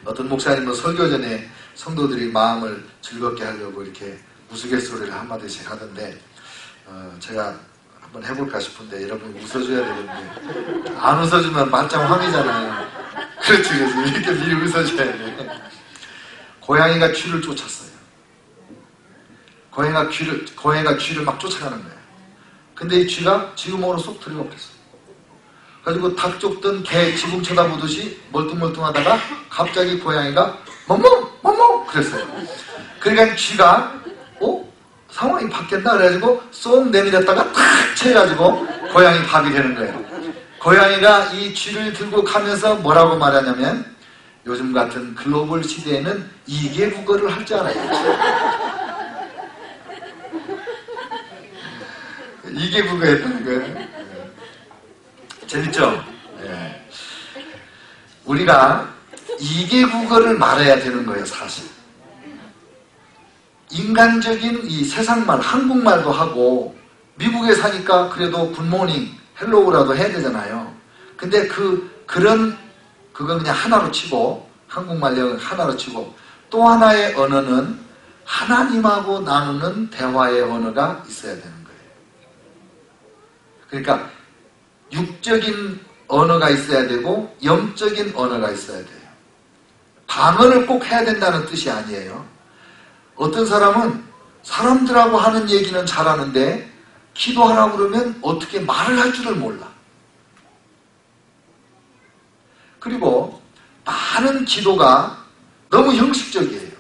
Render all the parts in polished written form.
어떤 목사님은 설교 전에 성도들이 마음을 즐겁게 하려고 이렇게 우스갯소리를 한마디씩 하던데, 제가 한번 해볼까 싶은데 여러분 웃어줘야 되는데, 안 웃어주면 말짱 황이잖아요. 그렇지, 그래서 이렇게 미리 웃어줘야 돼. 고양이가 쥐를 쫓았어요. 고양이가 쥐를 막 쫓아가는 거예요. 근데 이 쥐가 지구멍으로 쏙 들어가 버렸어. 그래가지고 닭 쫓던 개 지붕 쳐다보듯이 멀뚱멀뚱하다가 갑자기 고양이가 멍멍 그랬어요. 그러니까 쥐가 상황이 바뀌었나 그래가지고 쏙 내밀었다가 탁 쳐가지고 고양이 밥이 되는 거예요. 고양이가 이 쥐를 들고 가면서 뭐라고 말하냐면, 요즘 같은 글로벌 시대에는 2개 국어를 할 줄 알아야지. 2개 국어 했다는 거예요. 재밌죠? 네. 우리가 2개 국어를 말해야 되는 거예요, 사실. 인간적인 이 세상말, 한국말도 하고, 미국에 사니까 그래도 굿모닝, 헬로우라도 해야 되잖아요. 근데 그건 그냥 하나로 치고, 한국말 영어 하나로 치고, 또 하나의 언어는 하나님하고 나누는 대화의 언어가 있어야 되는 거예요. 그러니까 육적인 언어가 있어야 되고 영적인 언어가 있어야 돼요. 방언을 꼭 해야 된다는 뜻이 아니에요. 어떤 사람은 사람들하고 하는 얘기는 잘하는데 기도하라고 그러면 어떻게 말을 할 줄을 몰라. 그리고 많은 기도가 너무 형식적이에요.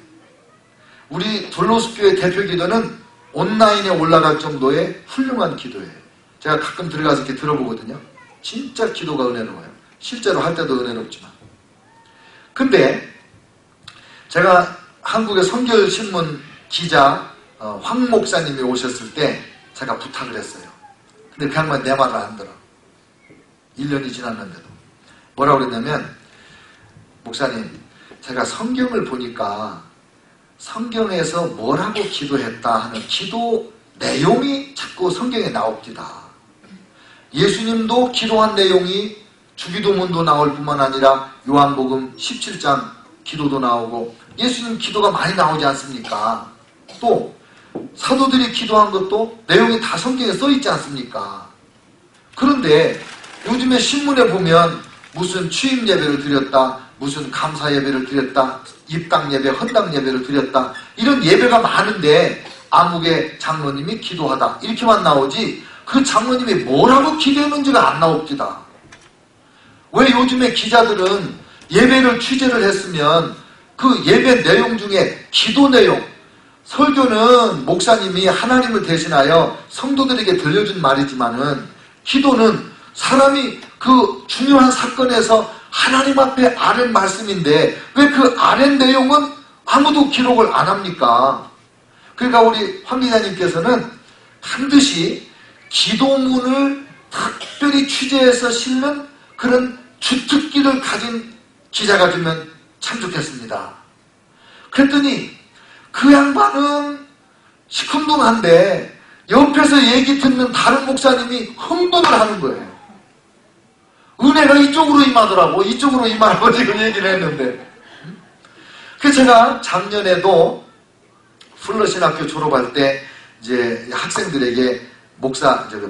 우리 돌로스교회 대표 기도는 온라인에 올라갈 정도의 훌륭한 기도예요. 제가 가끔 들어가서 이렇게 들어보거든요. 진짜 기도가 은혜로워요. 실제로 할 때도 은혜롭지만. 근데 제가 한국의 성결신문 기자 황 목사님이 오셨을 때 제가 부탁을 했어요. 근데 그 양반이 내 말을 안 들어. 1년이 지났는데도. 뭐라고 그랬냐면, 목사님, 제가 성경을 보니까 성경에서 뭐라고 기도했다 하는 기도 내용이 자꾸 성경에 나옵니다. 예수님도 기도한 내용이 주기도문도 나올 뿐만 아니라 요한복음 17장 기도도 나오고 예수님 기도가 많이 나오지 않습니까? 또 사도들이 기도한 것도 내용이 다 성경에 써있지 않습니까? 그런데 요즘에 신문에 보면 무슨 취임 예배를 드렸다, 무슨 감사 예배를 드렸다, 입당 예배, 헌당 예배를 드렸다, 이런 예배가 많은데 암흑의 장로님이 기도하다 이렇게만 나오지 그 장로님이 뭐라고 기도했는지가 안 나옵니다. 왜 요즘에 기자들은 예배를 취재를 했으면 그 예배 내용 중에 기도 내용, 설교는 목사님이 하나님을 대신하여 성도들에게 들려준 말이지만은 기도는 사람이 그 중요한 사건에서 하나님 앞에 아는 말씀인데 왜 그 아는 내용은 아무도 기록을 안 합니까? 그러니까 우리 황 기자님께서는 반드시 기도문을 특별히 취재해서 실는 그런 주특기를 가진 기자가 되면 참 좋겠습니다. 그랬더니 그 양반은 시큰둥한데 옆에서 얘기 듣는 다른 목사님이 흥분을 하는 거예요. 은혜가 이쪽으로 임하더라고. 이쪽으로 임하라고 지금 얘기를 했는데. 그래서 제가 작년에도 플러신학교 졸업할 때 이제 학생들에게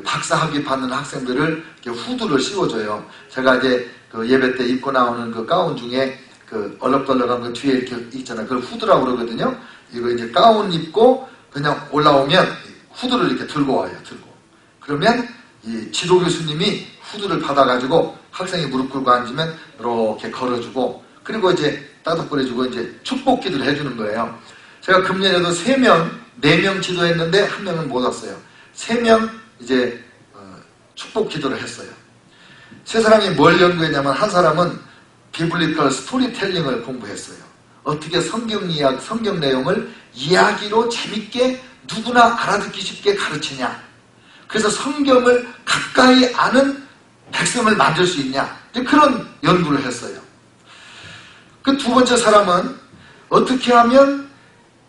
박사 학위 받는 학생들을 이렇게 후드를 씌워줘요. 제가 이제 그 예배 때 입고 나오는 그 가운 중에 그 얼럭덜럭한 그 뒤에 이렇게 있잖아요. 그걸 후드라고 그러거든요. 이거 이제 가운 입고 그냥 올라오면 후드를 이렇게 들고 와요. 그러면 이 지도 교수님이 후드를 받아가지고 학생이 무릎 꿇고 앉으면 이렇게 걸어주고 그리고 이제 따뜻거려주고 이제 축복 기도를 해주는 거예요. 제가 금년에도 4명 지도했는데 1명은 못 왔어요. 3명 이제 축복 기도를 했어요. 세 사람이 뭘 연구했냐면 한 사람은 비블리컬 스토리텔링을 공부했어요. 어떻게 성경 내용을 이야기로 재밌게 누구나 알아듣기 쉽게 가르치냐. 그래서 성경을 가까이 아는 백성을 만들 수 있냐. 그런 연구를 했어요. 그 두 번째 사람은 어떻게 하면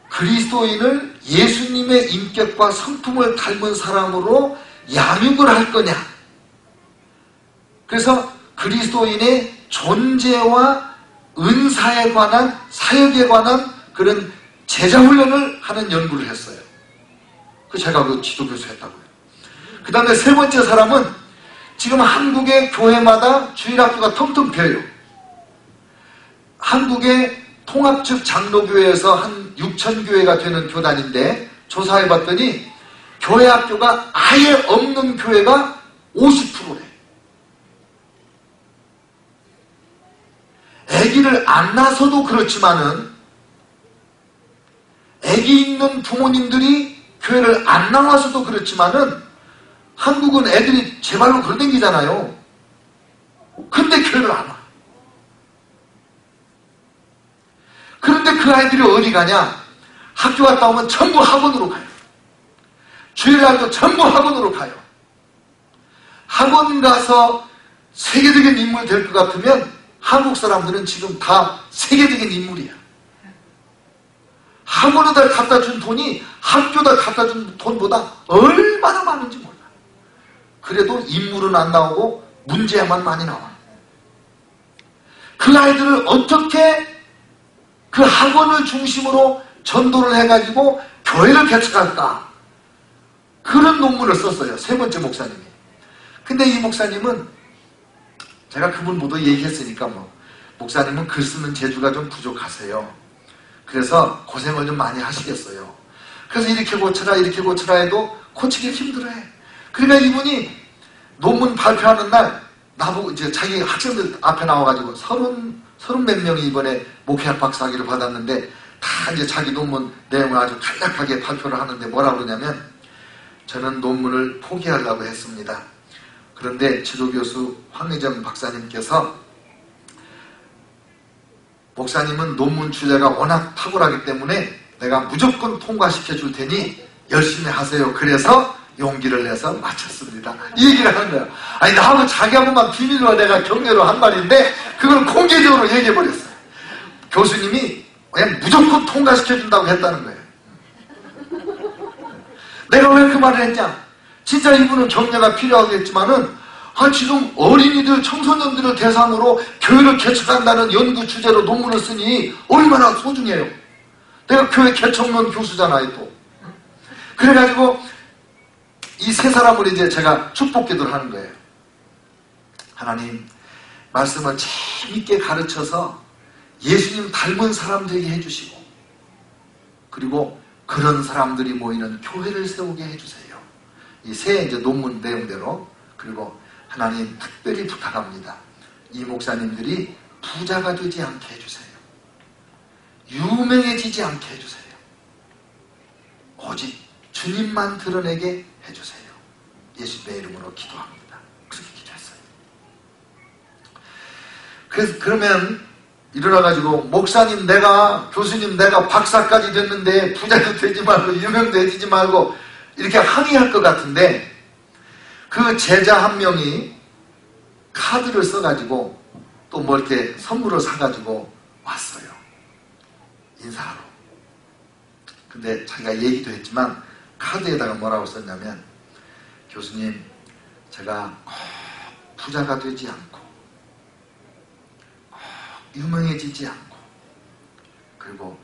그리스도인을 예수님의 인격과 성품을 닮은 사람으로 양육을 할 거냐. 그래서 그리스도인의 존재와 은사에 관한, 사역에 관한 그런 제자훈련을 하는 연구를 했어요. 제가 그 지도교수 했다고요. 그 다음에 세 번째 사람은 지금 한국의 교회마다 주일학교가 텅텅 비어요. 한국의 통합측 장로교회에서 한 6,000교회가 되는 교단인데 조사해봤더니 교회 학교가 아예 없는 교회가 50%래. 아기를 안 낳아서도 그렇지만은 아기 있는 부모님들이 교회를 안 나와서도 그렇지만은 한국은 애들이 제발로 걸어댕기잖아요. 근데 교회를 안 와. 그런데 그 아이들이 어디 가냐? 학교 갔다 오면 전부 학원으로 가요. 주일날도 전부 학원으로 가요. 학원 가서 세계적인 인물 될 것 같으면 한국 사람들은 지금 다 세계적인 인물이야. 학원에다 갖다 준 돈이 학교에다 갖다 준 돈보다 얼마나 많은지 몰라. 그래도 인물은 안 나오고 문제만 많이 나와. 그 아이들을 어떻게 그 학원을 중심으로 전도를 해가지고 교회를 개척할까? 그런 논문을 썼어요. 세 번째 목사님이. 근데 이 목사님은 제가 그분보다 얘기했으니까 목사님은 글 쓰는 재주가 좀 부족하세요. 그래서 고생을 좀 많이 하시겠어요. 그래서 이렇게 고쳐라 이렇게 고쳐라 해도 고치기 힘들어해. 그러니까 이분이 논문 발표하는 날 나보고 이제 자기 학생들 앞에 나와가지고 30 몇 명이 이번에 목회학 박사학위를 받았는데 다 이제 자기 논문 내용을 아주 간략하게 발표를 하는데 뭐라고 그러냐면 저는 논문을 포기하려고 했습니다. 그런데 지도교수 황의점 박사님께서 목사님은 논문 주제가 워낙 탁월하기 때문에 내가 무조건 통과시켜 줄 테니 열심히 하세요. 그래서 용기를 내서 마쳤습니다. 이 얘기를 하는 거예요. 아니 나하고 자기하고만 비밀로 내가 격려로 한 말인데 그걸 공개적으로 얘기해버렸어요. 교수님이 그냥 무조건 통과시켜 준다고 했다는 거예요. 내가 왜 그 말을 했냐? 진짜 이분은 격려가 필요하겠지만은 지금 어린이들, 청소년들을 대상으로 교회를 개척한다는 연구 주제로 논문을 쓰니 얼마나 소중해요. 내가 교회 개척론 교수잖아요, 또. 그래가지고 이 세 사람을 이제 제가 축복 기도를 하는 거예요. 하나님, 말씀을 재밌게 가르쳐서 예수님 닮은 사람들에게 해주시고, 그리고 그런 사람들이 모이는 교회를 세우게 해주세요. 이 세 이제 논문 내용대로. 그리고 하나님 특별히 부탁합니다. 이 목사님들이 부자가 되지 않게 해주세요. 유명해지지 않게 해주세요. 오직 주님만 드러내게 해주세요. 예수님의 이름으로 기도합니다. 그렇게 기도했어요. 그래서 그러면 일어나가지고 목사님 내가 교수님 내가 박사까지 됐는데 부자도 되지 말고 유명도 해지지 말고 이렇게 항의할 것 같은데 그 제자 한 명이 카드를 써가지고 또 뭐 이렇게 선물을 사가지고 왔어요. 인사하러. 근데 자기가 얘기도 했지만 카드에다가 뭐라고 썼냐면 교수님 제가 꼭 부자가 되지 않고 꼭 유명해지지 않고 그리고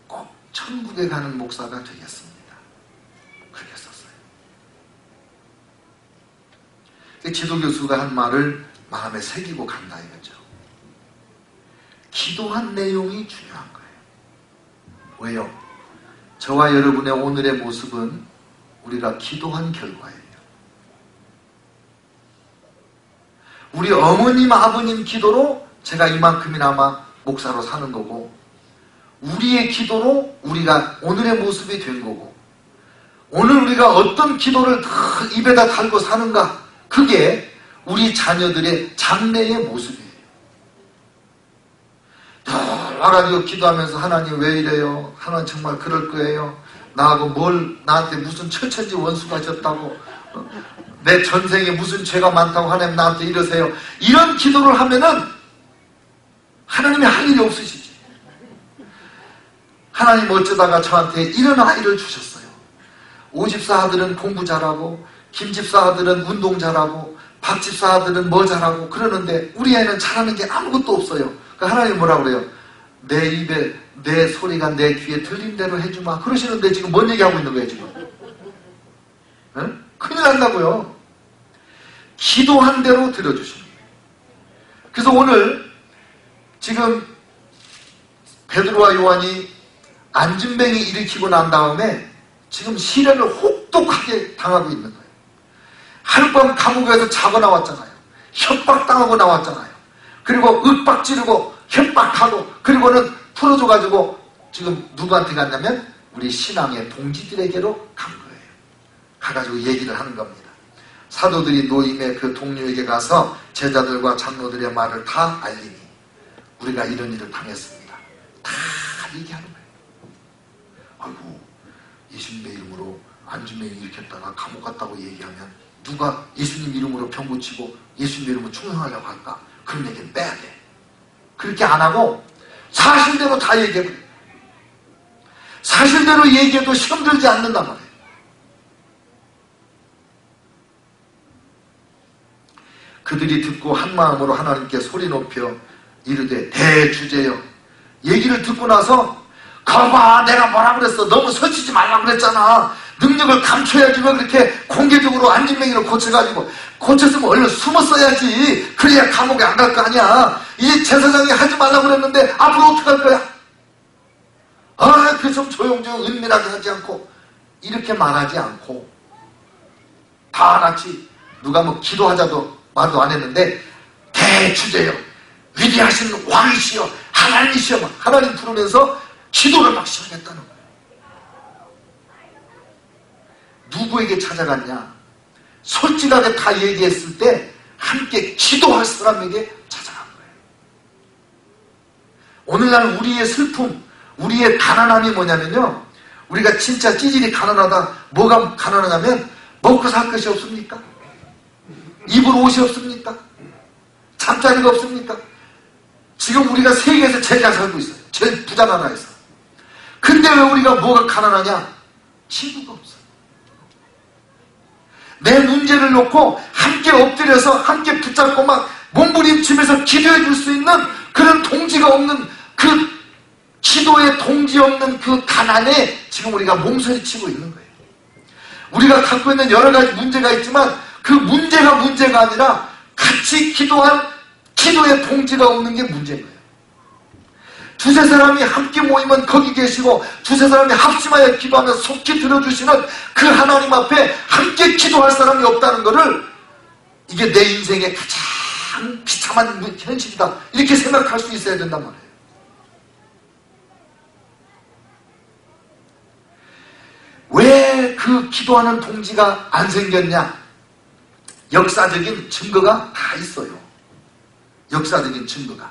꼭 천국에 가는 목사가 되겠습니다. 그렇게 썼어요. 지도교수가 한 말을 마음에 새기고 간다 이거죠. 기도한 내용이 중요한 거예요. 왜요? 저와 여러분의 오늘의 모습은 우리가 기도한 결과예요. 우리 어머님, 아버님 기도로 제가 이만큼이나마 목사로 사는 거고 우리의 기도로 우리가 오늘의 모습이 된 거고 오늘 우리가 어떤 기도를 입에다 달고 사는가 그게 우리 자녀들의 장래의 모습이에요. 와가지고 기도하면서 하나님 왜 이래요? 하나님 정말 그럴 거예요? 나하고 나한테 무슨 처천지 원수가 졌다고 내 전생에 무슨 죄가 많다고 하나님 나한테 이러세요. 이런 기도를 하면은 하나님이 할 일이 없으시지. 하나님 어쩌다가 저한테 이런 아이를 주셨어요. 오집사 아들은 공부 잘하고 김집사 아들은 운동 잘하고 박집사 아들은 뭐 잘하고 그러는데 우리 애는 잘하는 게 아무것도 없어요. 그러니까 하나님 뭐라고 그래요? 내 입에 내 소리가 내 귀에 들린 대로 해주마. 그러시는데 지금 뭔 얘기하고 있는 거예요 지금? 응? 큰일 난다고요. 기도한 대로 들어주시는 거예요. 그래서 오늘 지금 베드로와 요한이 안진뱅이 일으키고 난 다음에 지금 시련을 혹독하게 당하고 있는 거예요. 하룻밤 감옥에서 자고 나왔잖아요. 협박당하고 나왔잖아요. 그리고 윽박지르고 협박하고 그리고는 풀어줘가지고 지금 누구한테 갔냐면 우리 신앙의 동지들에게로 간 거예요. 가가지고 얘기를 하는 겁니다. 사도들이 노임의 그 동료에게 가서 제자들과 장로들의 말을 다 알리니 우리가 이런 일을 당했습니다. 다 얘기하는 거예요. 아이고 예수님의 이름으로 안진뱅이 일으켰다가 감옥 갔다고 얘기하면 누가 예수님 이름으로 병 고치고 예수님 이름으로 충성하려고 할까? 그런 얘기는 빼야 돼. 그렇게 안 하고 사실대로 다 얘기해버려. 사실대로 얘기해도 시험 들지 않는단 말이에요. 그들이 듣고 한마음으로 하나님께 소리 높여 이르되 대주제여. 얘기를 듣고 나서 거봐 내가 뭐라 그랬어. 너무 설치지 말라고 그랬잖아. 능력을 감춰야지 왜 그렇게 공개적으로 안진뱅이를 고쳐가지고 고쳤으면 얼른 숨었어야지. 그래야 감옥에 안 갈 거 아니야. 이제 제사장이 하지 말라고 그랬는데 앞으로 어떻게 할 거야? 그 좀 조용조용 은밀하게 하지 않고 이렇게 말하지 않고 다 같이 누가 뭐 기도하자도 말도 안 했는데 대주제여 위대하신 왕이시여 하나님이시여 하나님 부르면서 기도를 막 시작했다는 거예요. 누구에게 찾아갔냐? 솔직하게 다 얘기했을 때 함께 기도할 사람에게 찾아간 거예요. 오늘날 우리의 슬픔, 우리의 가난함이 뭐냐면요. 우리가 진짜 찌질이 가난하다. 뭐가 가난하냐면 먹고 살 것이 없습니까? 입을 옷이 없습니까? 잠자리가 없습니까? 지금 우리가 세계에서 제일 잘 살고 있어요. 제일 부자 나라에서. 근데 왜 우리가 뭐가 가난하냐? 친구가 없어. 내 문제를 놓고 함께 엎드려서 함께 붙잡고 막 몸부림치면서 기도해 줄 수 있는 그런 동지가 없는 그 기도의 동지 없는 그 가난에 지금 우리가 몸서리치고 있는 거예요. 우리가 갖고 있는 여러 가지 문제가 있지만 그 문제가 문제가 아니라 같이 기도한 기도의 동지가 없는 게 문제인 거예요. 두세 사람이 함께 모이면 거기 계시고 두세 사람이 합심하여 기도하며 속히 들어주시는 그 하나님 앞에 함께 기도할 사람이 없다는 것을 이게 내 인생의 가장 비참한 현실이다 이렇게 생각할 수 있어야 된단 말이에요. 왜 그 기도하는 동지가 안 생겼냐? 역사적인 증거가 다 있어요. 역사적인 증거가.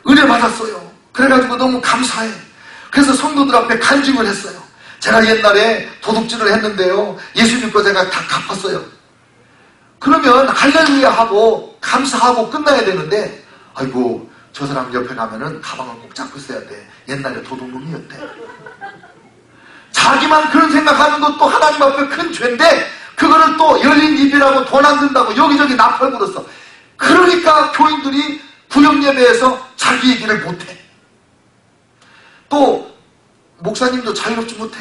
은혜 받았어요. 그래가지고 너무 감사해. 그래서 성도들 앞에 간증을 했어요. 제가 옛날에 도둑질을 했는데요. 예수 믿고 제가 다 갚았어요. 그러면 할렐루야 하고 감사하고 끝나야 되는데 아이고 저 사람 옆에 가면은 가방을 꼭 잡고 있어야 돼. 옛날에 도둑놈이었대. 자기만 그런 생각하는 것도 하나님 앞에 큰 죄인데 그거를 또 열린 입이라고 돈 안 든다고 여기저기 나팔 불었어. 그러니까 교인들이 구역예배에서 자기 얘기를 못해. 또 목사님도 자유롭지 못해.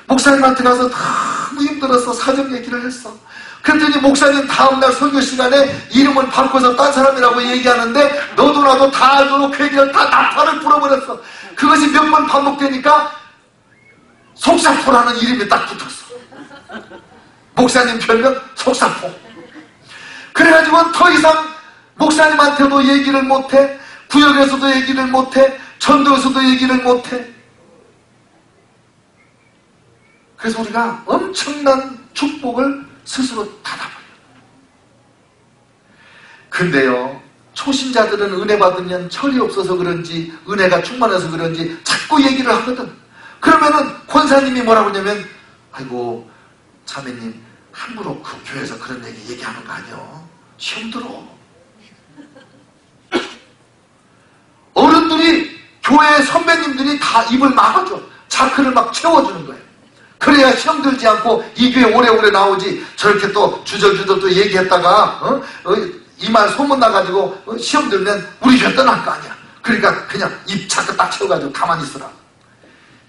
목사님한테 가서 너무 힘들어서 사정 얘기를 했어. 그랬더니 목사님 다음날 설교 시간에 이름을 바꿔서 딴 사람이라고 얘기하는데 너도 나도 다 알도록 그 얘기를 다 나팔을 불어버렸어. 그것이 몇 번 반복되니까 속사포라는 이름이 딱 붙었어. 목사님 별명 속사포. 그래가지고 더 이상 목사님한테도 얘기를 못해. 구역에서도 얘기를 못해. 전도에서도 얘기를 못해. 그래서 우리가 엄청난 축복을 스스로 닫아버려요. 근데요, 초신자들은 은혜 받으면 철이 없어서 그런지 은혜가 충만해서 그런지 자꾸 얘기를 하거든. 그러면은 권사님이 뭐라고 하냐면 아이고 자매님 함부로 그 교회에서 그런 얘기하는 거 아니요. 시험 들어. 어른들이 교회 선배님들이 다 입을 막아줘. 자크를 막 채워주는 거예요. 그래야 시험 들지 않고 이 교회 오래오래 나오지. 저렇게 또 주저주저 또 얘기했다가 이 말 소문 나가지고 시험 들면 우리 교회 떠날 거 아니야. 그러니까 그냥 입 차크 딱 채워가지고 가만히 있으라.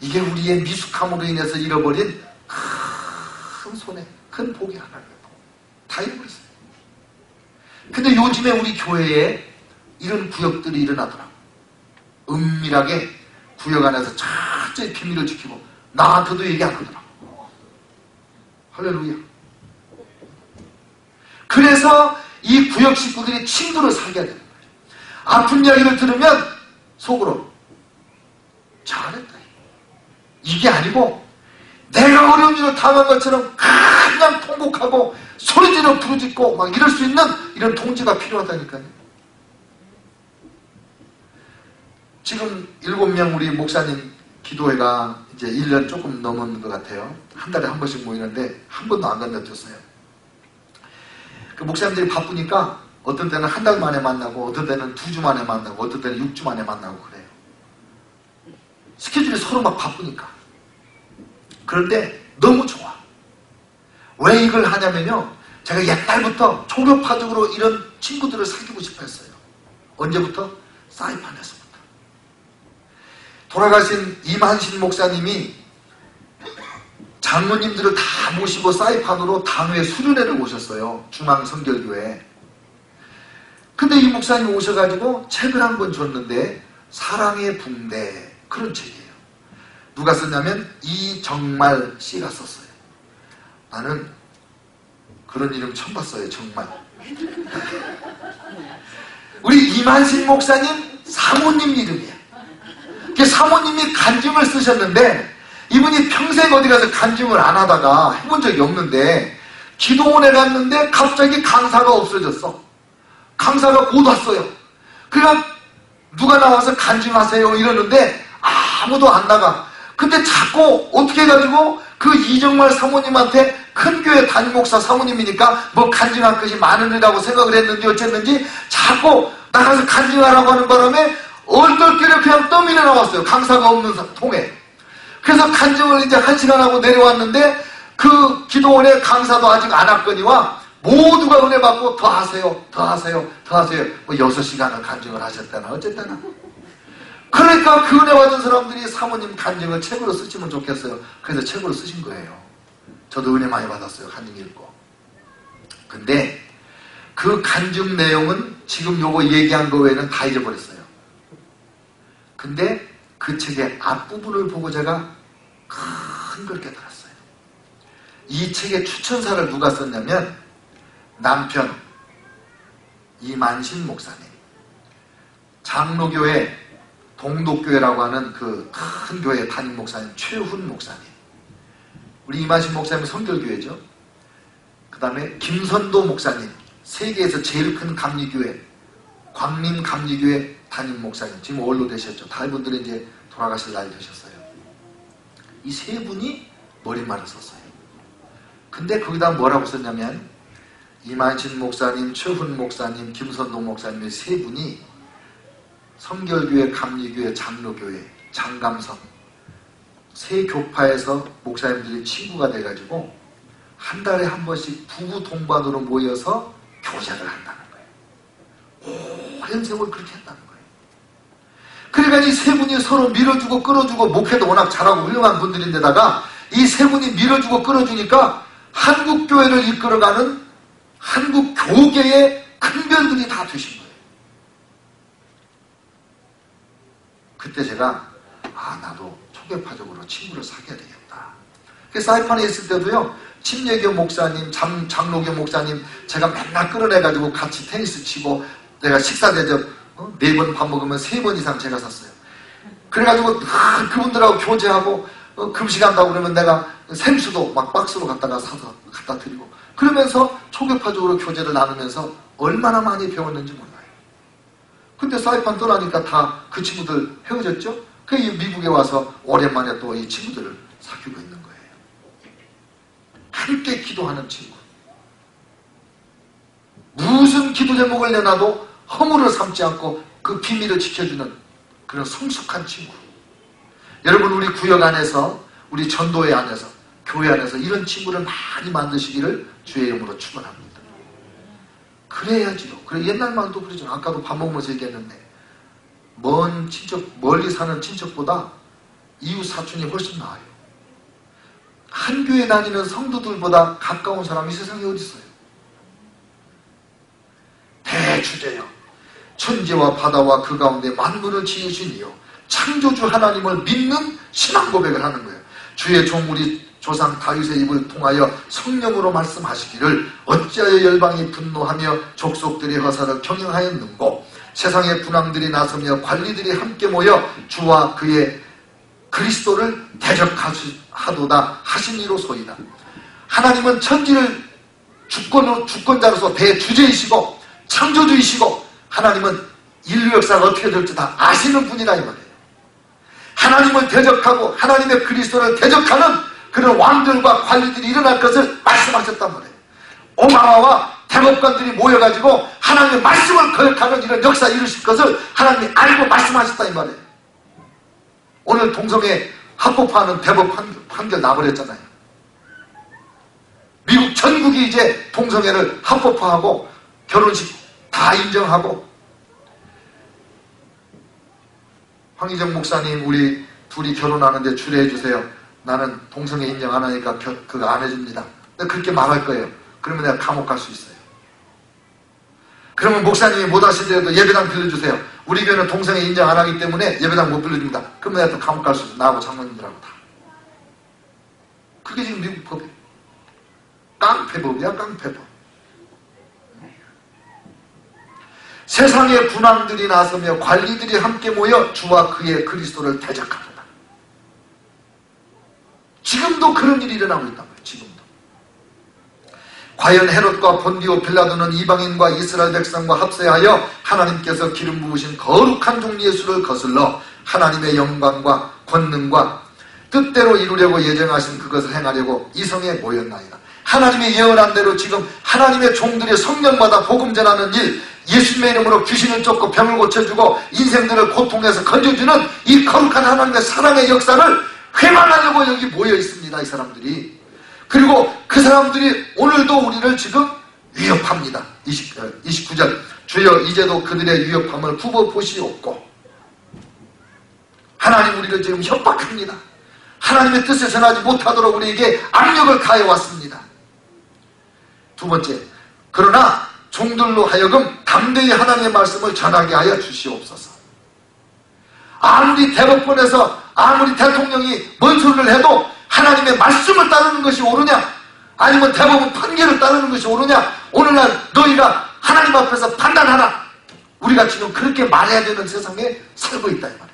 이게 우리의 미숙함으로 인해서 잃어버린 큰 손해, 큰 복이 하나예요. 다 잃어버렸어요. 근데 요즘에 우리 교회에 이런 구역들이 일어나더라고. 은밀하게 구역 안에서 철저히 비밀을 지키고 나한테도 얘기 안 하더라고. 할렐루야. 그래서 이 구역 식구들이 친구를 사귀어야 되는 거예요. 아픈 이야기를 들으면 속으로 잘했다. 이게 아니고 내가 어려운 일을 당한 것처럼 그냥 통곡하고 소리지르 부르짖고 막 이럴 수 있는 이런 동지가 필요하다니까요. 지금 7명 우리 목사님 기도회가 이제 1년 조금 넘은 것 같아요. 한 달에 한 번씩 모이는데 한 번도 안 건너뛰었어요. 그 목사님들이 바쁘니까 어떤 때는 한 달 만에 만나고 어떤 때는 2주 만에 만나고 어떤 때는 6주 만에 만나고 그래요. 스케줄이 서로 막 바쁘니까. 그런데 너무 좋아. 왜 이걸 하냐면요. 제가 옛날부터 초교파적으로 이런 친구들을 사귀고 싶어 했어요. 언제부터? 사이판에서부터. 돌아가신 이만신 목사님이 장로님들을 다 모시고 사이판으로 단회 수련회를 오셨어요. 중앙성결교회. 근데 이 목사님이 오셔가지고 책을 한 권 줬는데 사랑의 붕대 그런 책이에요. 누가 썼냐면 이정말 씨가 썼어요. 나는 그런 이름 처음 봤어요. 정말. 우리 이만신 목사님 사모님 이름이에요. 사모님이 간증을 쓰셨는데 이분이 평생 어디 가서 간증을 안 하다가 해본 적이 없는데 기도원에 갔는데 갑자기 강사가 없어졌어. 강사가 곧 왔어요. 그러니까 누가 나와서 간증하세요 이러는데 아무도 안 나가. 근데 자꾸 어떻게 해가지고 그 이정말 사모님한테 큰 교회 담임목사 사모님이니까 뭐 간증할 것이 많으리라고 생각을 했는지 어쨌는지 자꾸 나가서 간증하라고 하는 바람에 얼떨결에 그냥 떠밀려 나왔어요. 강사가 없는 통에. 그래서 간증을 이제 1시간 하고 내려왔는데 그 기도원에 강사도 아직 안 왔거니와 모두가 은혜 받고 더 하세요. 더 하세요. 더 하세요. 뭐 6시간을 간증을 하셨다나 어쨌다나. 그러니까 그 은혜 받은 사람들이 사모님 간증을 책으로 쓰시면 좋겠어요. 그래서 책으로 쓰신 거예요. 저도 은혜 많이 받았어요. 간증 읽고. 근데 그 간증 내용은 지금 요거 얘기한 거 외에는 다 잊어버렸어요. 근데 그 책의 앞부분을 보고 제가 큰 걸 깨달았어요. 이 책의 추천사를 누가 썼냐면 남편 이만신 목사님, 장로교회 동독교회라고 하는 그 큰 교회 담임 목사님 최훈 목사님, 우리 이만신 목사님은 성결교회죠. 그 다음에 김선도 목사님, 세계에서 제일 큰 감리교회 광림 감리교회 담임 목사님, 지금 원로 되셨죠. 다른 분들은 이제 돌아가실 나이 되셨어요. 이 세 분이 머릿말을 썼어요. 근데 거기다 뭐라고 썼냐면 이만신 목사님, 최훈 목사님, 김선동 목사님의 세 분이 성결교회, 감리교회, 장로교회, 장감성 세 교파에서 목사님들이 친구가 돼가지고 한 달에 한 번씩 부부 동반으로 모여서 교제를 한다는 거예요. 오랜 세월 그렇게 했다는 거예요. 그러니까 이 세 분이 서로 밀어주고 끌어주고, 목회도 워낙 잘하고 훌륭한 분들인데다가 이 세 분이 밀어주고 끌어주니까 한국 교회를 이끌어가는 한국 교계의 큰 별들이 다 되신 거예요. 그때 제가 나도 초계파적으로 친구를 사귀어야 되겠다. 그래서 사이판에 있을 때도요, 침례교 목사님, 장로교 목사님 제가 맨날 끌어내가지고 같이 테니스 치고, 내가 식사 대접 4번 밥 먹으면 3번 이상 제가 샀어요. 그래가지고 그분들하고 교제하고 금식한다고 그러면 내가 생수도 막 박스로 갖다가 사서 갖다 드리고, 그러면서 초계파적으로 교제를 나누면서 얼마나 많이 배웠는지 몰라요. 근데 사이판 떠나니까 다 그 친구들 헤어졌죠? 그 미국에 와서 오랜만에 또 이 친구들을 사귀고 있는 거예요. 함께 기도하는 친구. 무슨 기도 제목을 내놔도 허물을 삼지 않고 그 비밀을 지켜주는 그런 성숙한 친구. 여러분, 우리 구역 안에서, 우리 전도회 안에서, 교회 안에서 이런 친구를 많이 만드시기를 주의 이름으로 축원합니다. 그래야지요. 그래, 옛날 말도 그러죠. 아까도 밥 먹으면서 얘기했는데, 먼 친척, 멀리 사는 친척보다 이웃 사촌이 훨씬 나아요. 한 교회 다니는 성도들보다 가까운 사람이 세상에 어디 있어요? 대주제여, 천지와 바다와 그 가운데 만물을 지으신 이요, 창조주 하나님을 믿는 신앙 고백을 하는 거예요. 주의 종 우리 조상 다윗의 입을 통하여 성령으로 말씀하시기를, 어찌하여 열방이 분노하며 족속들이 허사를 경영하였는고, 세상의 군왕들이 나서며 관리들이 함께 모여 주와 그의 그리스도를 대적하도다 하신 이로소이다. 하나님은 천지를 주권자로서 대주제이시고 창조주이시고, 하나님은 인류 역사가 어떻게 될지 다 아시는 분이라 이 말이에요. 하나님을 대적하고 하나님의 그리스도를 대적하는 그런 왕들과 관리들이 일어날 것을 말씀하셨단 말이에요. 오마마와 대법관들이 모여가지고 하나님의 말씀을 거역하는 이런 역사 이루실 것을 하나님이 알고 말씀하셨다 이 말이에요. 오늘 동성애 합법화하는 대법 판결 나버렸잖아요. 미국 전국이 이제 동성애를 합법화하고 결혼식 다 인정하고. 황희정 목사님, 우리 둘이 결혼하는데 주례해 주세요. 나는 동성애 인정 안 하니까 그거 안 해줍니다. 내가 그렇게 말할 거예요. 그러면 내가 감옥 갈 수 있어요. 그러면 목사님이 못 하시더라도 예배당 빌려주세요. 우리 교회는 동성애 인정 안 하기 때문에 예배당 못 빌려줍니다. 그러면 내가 또 감옥 갈 수 있어요. 나하고 장로님들하고 다. 그게 지금 미국 법이에요. 깡패법이야, 깡패법. 세상의 군왕들이 나서며 관리들이 함께 모여 주와 그의 그리스도를 대적하도다. 지금도 그런 일이 일어나고 있단 말이에요. 지금도. 과연 헤롯과 본디오 빌라도는 이방인과 이스라엘 백성과 합세하여 하나님께서 기름 부으신 거룩한 종 예수를 거슬러 하나님의 영광과 권능과 뜻대로 이루려고 예정하신 그것을 행하려고 이 성에 모였나이다. 하나님의 예언한 대로 지금 하나님의 종들이 성령마다 복음 전하는 일, 예수님의 이름으로 귀신을 쫓고 병을 고쳐주고 인생들을 고통에서 건져주는 이 거룩한 하나님의 사랑의 역사를 회망하려고 여기 모여 있습니다. 이 사람들이. 그리고 그 사람들이 오늘도 우리를 지금 위협합니다. 29절 주여 이제도 그들의 위협함을 굽어보시옵고. 하나님 우리를 지금 협박합니다. 하나님의 뜻을 전하지 못하도록 우리에게 압력을 가해왔습니다. 두 번째, 그러나 종들로 하여금 담대히 하나님의 말씀을 전하게 하여 주시옵소서. 아무리 대법원에서 아무리 대통령이 뭔 소리를 해도 하나님의 말씀을 따르는 것이 옳으냐, 아니면 대법원 판결을 따르는 것이 옳으냐, 오늘날 너희가 하나님 앞에서 판단하라. 우리가 지금 그렇게 말해야 되는 세상에 살고 있다 이 말이에요.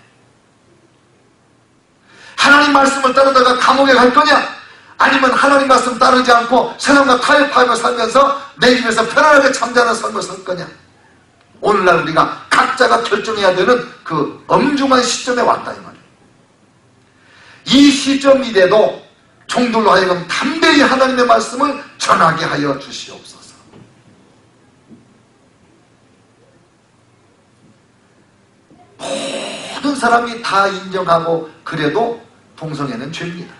하나님 말씀을 따르다가 감옥에 갈 거냐, 아니면 하나님 말씀 따르지 않고 세상과 타협하며 살면서 내 집에서 편안하게 잠자는 삶을 살 거냐. 오늘날 우리가 각자가 결정해야 되는 그 엄중한 시점에 왔다 이 말이에요. 이 시점이래도 종들로 하여금 담대히 하나님의 말씀을 전하게 하여 주시옵소서. 모든 사람이 다 인정하고 그래도 동성애는 죄입니다.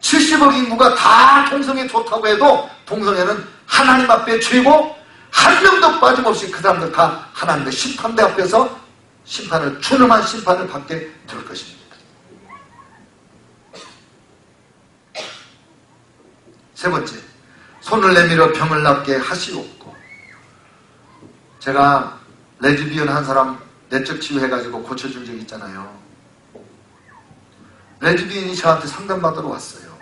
70억 인구가 다 동성애 좋다고 해도 동성애는 하나님 앞에 죄고, 한 명도 빠짐없이 그 사람들 다 하나님의 심판대 앞에서 심판을, 준엄한 심판을 받게 될 것입니다. 세 번째, 손을 내밀어 병을 낫게 하시옵고. 제가 레즈비언 한 사람 내적 치유해가지고 고쳐준 적이 있잖아요. 레즈비언이 저한테 상담받으러 왔어요.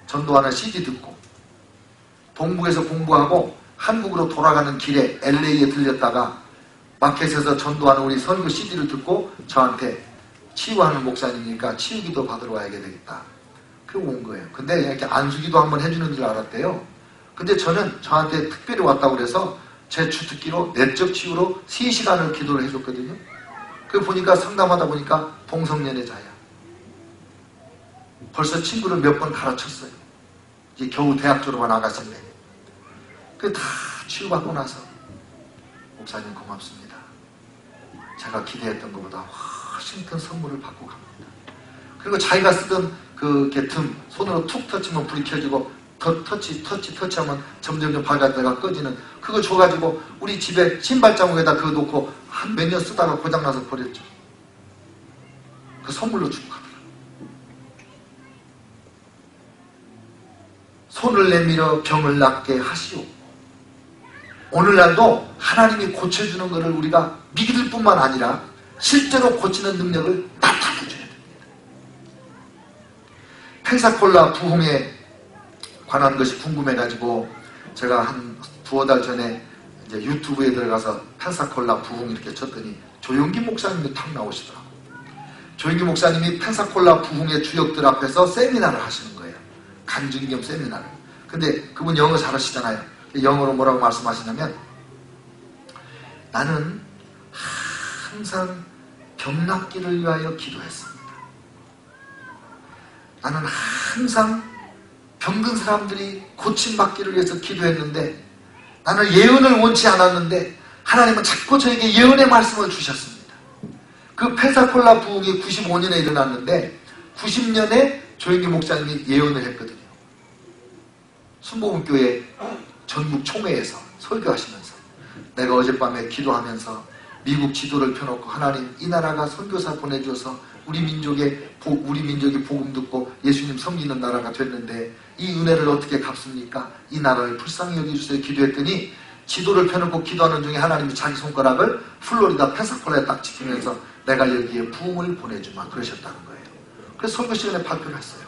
전도하는 CD 듣고 동북에서 공부하고 한국으로 돌아가는 길에 LA에 들렸다가 마켓에서 전도하는 우리 설교 CD를 듣고 저한테 치유하는 목사님이니까 치유기도 받으러 와야 되겠다. 그러고 온 거예요. 근데 이렇게 안수기도 한번 해주는 줄 알았대요. 근데 저는 저한테 특별히 왔다고 그래서 제 주특기로 내적 치유로 3시간을 기도를 해줬거든요. 그 보니까 상담하다 보니까 동성연애자야. 벌써 친구를 몇 번 가르쳤어요. 이제 겨우 대학 졸업한 아가씨인데. 그 다 치유받고 나서 목사님 고맙습니다. 제가 기대했던 것보다 훨씬 큰 선물을 받고 갑니다. 그리고 자기가 쓰던 그 개틈 손으로 툭 터치면 불이 켜지고 터치하면 점점 밝았다가 꺼지는 그거 줘가지고 우리 집에 신발자국에다 그거 놓고 한 몇 년 쓰다가 고장나서 버렸죠. 그 선물로 주고 가더라. 손을 내밀어 병을 낫게 하시오. 오늘날도 하나님이 고쳐주는 것을 우리가 믿을 뿐만 아니라 실제로 고치는 능력을 나타내줘야 됩니다. 펜사콜라 부흥에 관한 것이 궁금해가지고 제가 한 두어 달 전에 이제 유튜브에 들어가서 펜사콜라 부흥 이렇게 쳤더니 조용기 목사님이 탁 나오시더라고요. 조용기 목사님이 펜사콜라 부흥의 주역들 앞에서 세미나를 하시는 거예요. 간증 겸 세미나를. 근데 그분 영어 잘하시잖아요. 영어로 뭐라고 말씀하시냐면 나는 항상 병 낫기를 위하여 기도했습니다. 나는 항상 병든 사람들이 고침받기를 위해서 기도했는데 나는 예언을 원치 않았는데 하나님은 자꾸 저에게 예언의 말씀을 주셨습니다. 그 펜사콜라 부흥이 95년에 일어났는데 90년에 조영기 목사님이 예언을 했거든요. 순복음교회 전국 총회에서 설교하시면서 내가 어젯밤에 기도하면서 미국 지도를 펴놓고 하나님 이 나라가 선교사 보내줘서 우리 민족이 복음 듣고 예수님 섬기는 나라가 됐는데 이 은혜를 어떻게 갚습니까? 이 나라를 불쌍히 여겨주세요 기도했더니 지도를 펴놓고 기도하는 중에 하나님이 자기 손가락을 플로리다 펜사콜라에 딱 지키면서 내가 여기에 부흥을 보내주마 그러셨다는 거예요. 그래서 설교 시간에 발표를 했어요.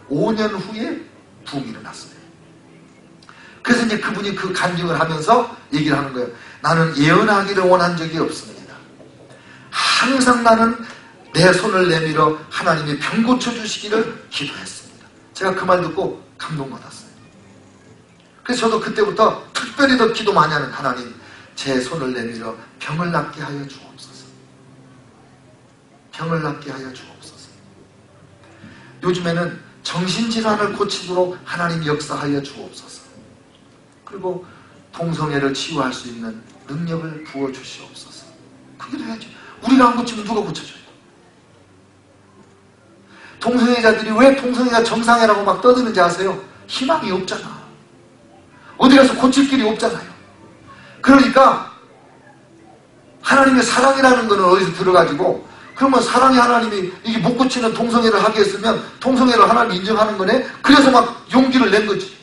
5년 후에 부흥이 일어났어요. 그래서 이제 그분이 그 간증을 하면서 얘기를 하는 거예요. 나는 예언하기를 원한 적이 없습니다. 항상 나는 내 손을 내밀어 하나님이 병 고쳐주시기를 기도했습니다. 제가 그 말 듣고 감동받았어요. 그래서 저도 그때부터 특별히 더 기도 많이 하는 하나님 제 손을 내밀어 병을 낫게 하여 주옵소서. 병을 낫게 하여 주옵소서. 요즘에는 정신질환을 고치도록 하나님 역사하여 주옵소서. 그리고 동성애를 치유할 수 있는 능력을 부어주시옵소서. 그기도 해야죠. 우리가 안 고치면 누가 고쳐줘요? 동성애자들이 왜 동성애가 정상이라고 막 떠드는지 아세요? 희망이 없잖아. 어디 가서 고칠 길이 없잖아요. 그러니까 하나님의 사랑이라는 거는 어디서 들어가지고 그러면 사랑의 하나님이 이게 못 고치는 동성애를 하게 했으면 동성애를 하나님 인정하는 거네? 그래서 막 용기를 낸 거지.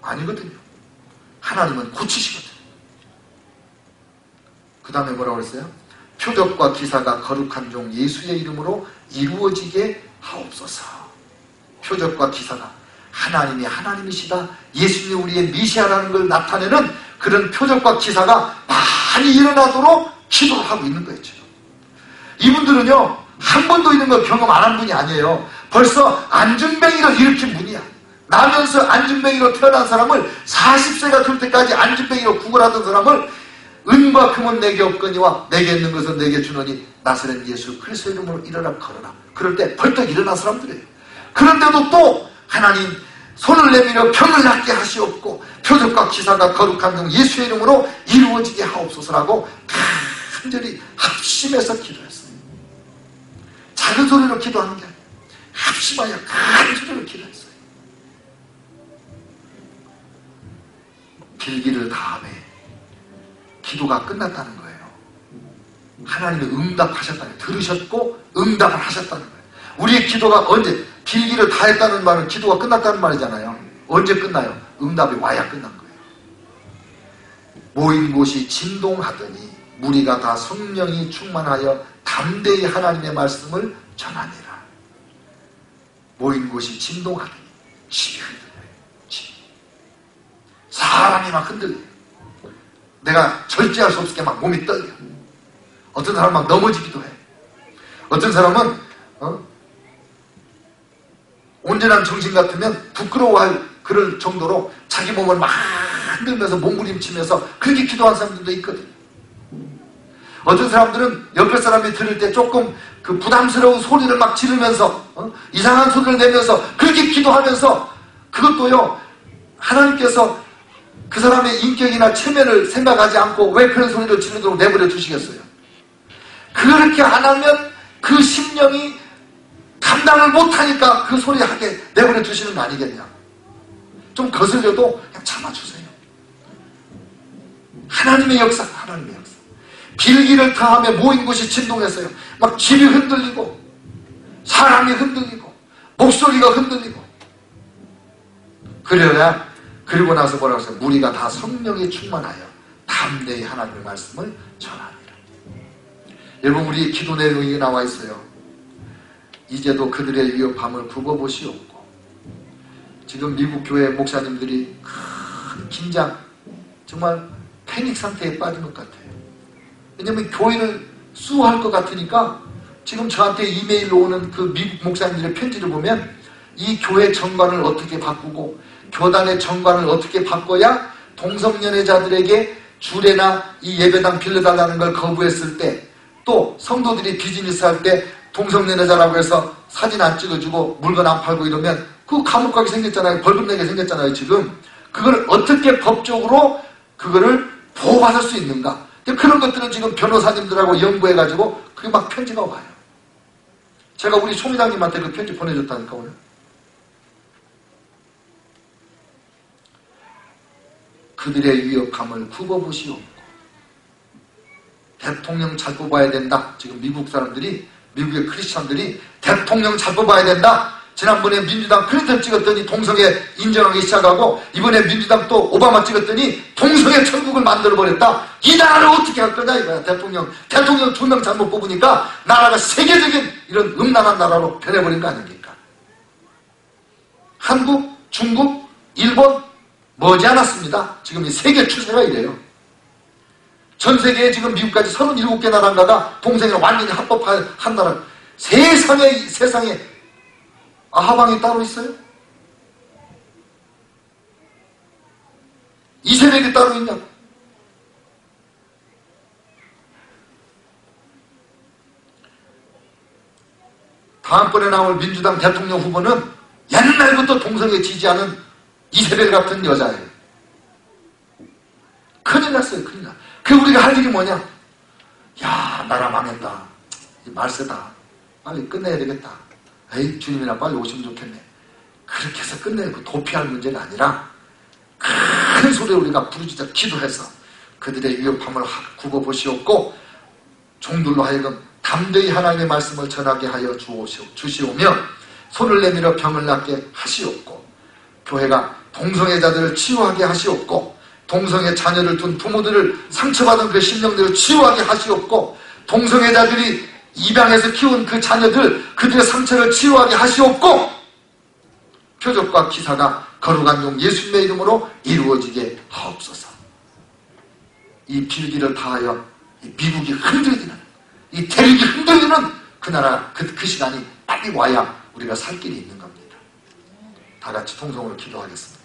아니거든요. 하나님은 고치시거든. 그 다음에 뭐라고 그랬어요? 표적과 기사가 거룩한 종 예수의 이름으로 이루어지게 하옵소서. 표적과 기사가 하나님이 하나님이시다. 예수님이 우리의 메시아라는 걸 나타내는 그런 표적과 기사가 많이 일어나도록 기도를 하고 있는 거예요. 이분들은요 한 번도 이런 걸 경험 안 한 분이 아니에요. 벌써 안진뱅이를 일으킨 분이야. 나면서 안진뱅이로 태어난 사람을 40세가 될 때까지 안진뱅이로 구걸하던 사람을 은과 금은 내게 없거니와 내게 있는 것은 내게 주노니 나사렛 예수 그리스도 이름으로 일어나 걸어라. 그럴 때 벌떡 일어난 사람들이에요. 그런데도 또 하나님 손을 내밀어 병을 낫게 하시옵고 표적과 기사가 거룩한 종 예수의 이름으로 이루어지게 하옵소서라고 간절히 합심해서 기도했어요. 작은 소리로 기도하는 게 아니에요. 합심하여 큰 소리로 기도했어요. 빌기를 다음에 기도가 끝났다는 거예요. 하나님이 응답하셨다는 거예요. 들으셨고 응답을 하셨다는 거예요. 우리의 기도가 언제 빌기를 다 했다는 말은 기도가 끝났다는 말이잖아요. 언제 끝나요? 응답이 와야 끝난 거예요. 모인 곳이 진동하더니 무리가 다 성령이 충만하여 담대히 하나님의 말씀을 전하니라. 모인 곳이 진동하더니 집이 흔들려요. 집이. 사람이 막 흔들려요. 내가 절제할 수 없게 막 몸이 떨려. 어떤 사람은 막 넘어지기도 해. 어떤 사람은 온전한 정신 같으면 부끄러워할 그럴 정도로 자기 몸을 막 흔들면서 몸부림치면서 그렇게 기도한 사람들도 있거든요. 어떤 사람들은 옆에 사람이 들을 때 조금 그 부담스러운 소리를 막 지르면서 이상한 소리를 내면서 그렇게 기도하면서 그것도요 하나님께서 그 사람의 인격이나 체면을 생각하지 않고 왜 그런 소리를 지르도록 내버려 두시겠어요? 그렇게 안 하면 그 심령이 감당을 못하니까 그 소리 하게 내버려 두시는 거 아니겠냐. 좀 거슬려도 그냥 참아주세요. 하나님의 역사, 하나님의 역사. 빌기를 타하며 모인 곳이 진동했어요. 막 집이 흔들리고 사람이 흔들리고 목소리가 흔들리고. 그리고 나서 뭐라고 했어요? 무리가 다 성령에 충만하여 담대히 하나님의 말씀을 전하니라. 여러분, 우리 기도 내용이 나와 있어요. 이제도 그들의 위협함을 굽어보시옵고. 지금 미국 교회 목사님들이 큰 긴장, 정말 패닉 상태에 빠진 것 같아요. 왜냐면 교회를 수호할 것 같으니까 지금 저한테 이메일로 오는 그 미국 목사님들의 편지를 보면 이 교회 정관을 어떻게 바꾸고 교단의 정관을 어떻게 바꿔야 동성연애자들에게 주례나 이 예배당 빌려달라는 걸 거부했을 때, 또 성도들이 비즈니스 할 때 동성연애자라고 해서 사진 안 찍어주고 물건 안 팔고 이러면 그 감옥 가게 생겼잖아요. 벌금 내게 생겼잖아요. 지금 그걸 어떻게 법적으로 그거를 보호받을 수 있는가. 그런 것들은 지금 변호사님들하고 연구해가지고 그게 막 편지가 와요. 제가 우리 소미당님한테 그 편지 보내줬다니까 오늘. 그들의 위협함을 굽어보시옵고. 대통령 잘 뽑아야 된다. 지금 미국 사람들이, 미국의 크리스찬들이 대통령 잘 뽑아야 된다. 지난번에 민주당 클린턴 찍었더니 동성애 인정하기 시작하고, 이번에 민주당 또 오바마 찍었더니 동성애 천국을 만들어버렸다. 이 나라를 어떻게 할 거냐 이거야. 대통령 2명 잘못 뽑으니까 나라가 세계적인 이런 음란한 나라로 변해버린 거 아닙니까? 한국, 중국, 일본 머지않았습니다. 지금 이 세계 추세가 이래요. 전 세계에 지금 미국까지 37개 나라인가가 동성애를 완전히 합법한 나라. 세상에 아하방이 따로 있어요? 이세벨이 따로 있냐? 다음번에 나올 민주당 대통령 후보는 옛날부터 동성애 지지하는 이세벨 같은 여자예요. 큰일 났어요. 큰일 나. 그 우리가 할 일이 뭐냐? 야, 나라 망했다. 말세다. 빨리 끝내야 되겠다. 에이, 주님이나 빨리 오시면 좋겠네. 그렇게 해서 끝내고 도피할 문제가 아니라 큰 소리로 우리가 부르짖어 기도해서 그들의 위협함을 굽어보시옵고, 종들로 하여금 담대히 하나님의 말씀을 전하게 하여 주시오며, 손을 내밀어 병을 낫게 하시옵고, 교회가 동성애자들을 치유하게 하시옵고, 동성애 자녀를 둔 부모들을 상처받은 그 심령들을 치유하게 하시옵고, 동성애자들이 입양해서 키운 그 자녀들, 그들의 상처를 치유하게 하시옵고, 표적과 기사가 거룩한 용 예수님의 이름으로 이루어지게 하옵소서. 이 빌기를 다하여 이 미국이 흔들리는, 이 대륙이 흔들리는 그 나라, 그 시간이 빨리 와야 우리가 살 길이 있는 겁니다. 다 같이 통성으로 기도하겠습니다.